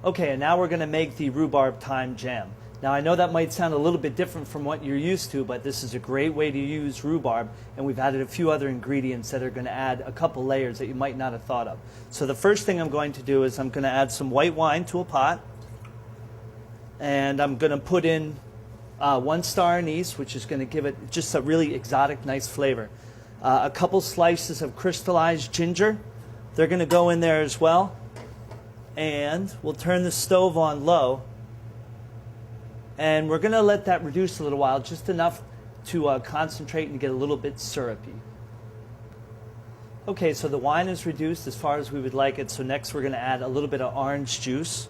Okay, and now we're going to make the rhubarb thyme jam. Now I know that might sound a little bit different from what you're used to, but this is a great way to use rhubarb, and we've added a few other ingredients that are going to add a couple layers that you might not have thought of. So the first thing I'm going to do is I'm going to add some white wine to a pot, and I'm going to put in 1 star anise, which is going to give it just a really exotic, nice flavor. A couple slices of crystallized ginger, they're going to go in there as well. And we'll turn the stove on low, and we're going to let that reduce a little while, just enough to concentrate and get a little bit syrupy. Okay, so the wine is reduced as far as we would like it, so next we're going to add a little bit of orange juice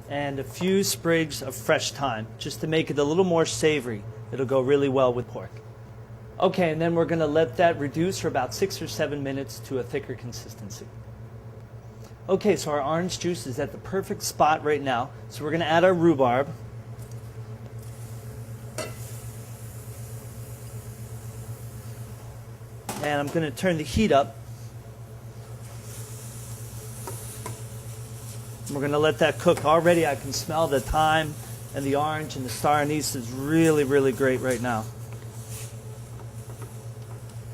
and a few sprigs of fresh thyme, just to make it a little more savory. It'll go really well with pork. Okay, and then we're going to let that reduce for about 6 or 7 minutes to a thicker consistency. Okay, so our orange juice is at the perfect spot right now. So we're going to add our rhubarb. And I'm going to turn the heat up. And we're going to let that cook. Already I can smell the thyme and the orange, and the star anise is really, really great right now.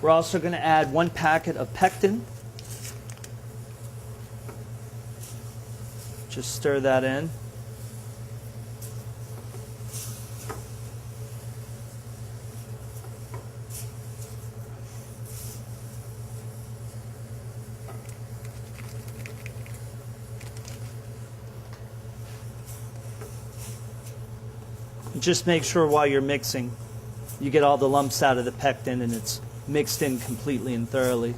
We're also going to add 1 packet of pectin. Just stir that in. Just make sure while you're mixing, you get all the lumps out of the pectin and it's mixed in completely and thoroughly.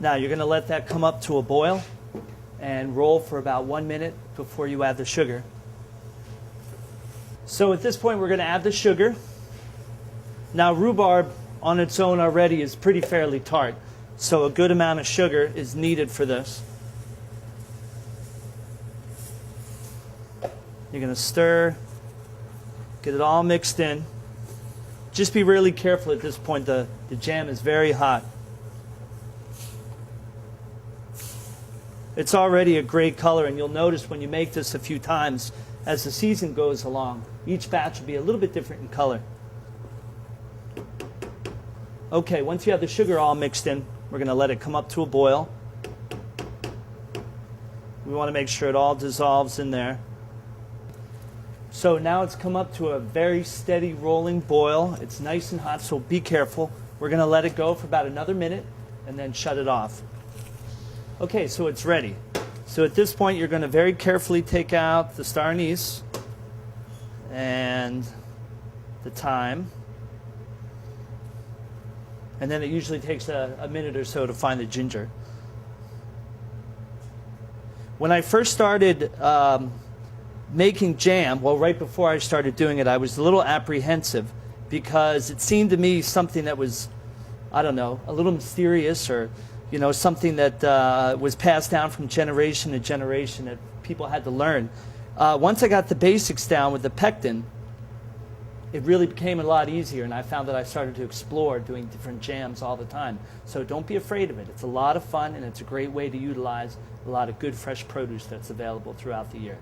Now you're going to let that come up to a boil and roll for about 1 minute before you add the sugar. So at this point we're going to add the sugar. Now rhubarb on its own already is pretty fairly tart, so a good amount of sugar is needed for this. You're going to stir, get it all mixed in. Just be really careful at this point, the jam is very hot. It's already a great color, and you'll notice when you make this a few times, as the season goes along, each batch will be a little bit different in color. Okay, once you have the sugar all mixed in, we're going to let it come up to a boil. We want to make sure it all dissolves in there. So now it's come up to a very steady rolling boil. It's nice and hot, so be careful. We're going to let it go for about another minute and then shut it off. Okay, so it's ready. So at this point, you're going to very carefully take out the star anise and the thyme. And then it usually takes a minute or so to find the ginger. When I first started making jam, well, right before I started doing it, I was a little apprehensive because it seemed to me something that was, I don't know, a little mysterious, or something that was passed down from generation to generation that people had to learn. Once I got the basics down with the pectin, it really became a lot easier, and I found that I started to explore doing different jams all the time. So don't be afraid of it. It's a lot of fun, and it's a great way to utilize a lot of good fresh produce that's available throughout the year.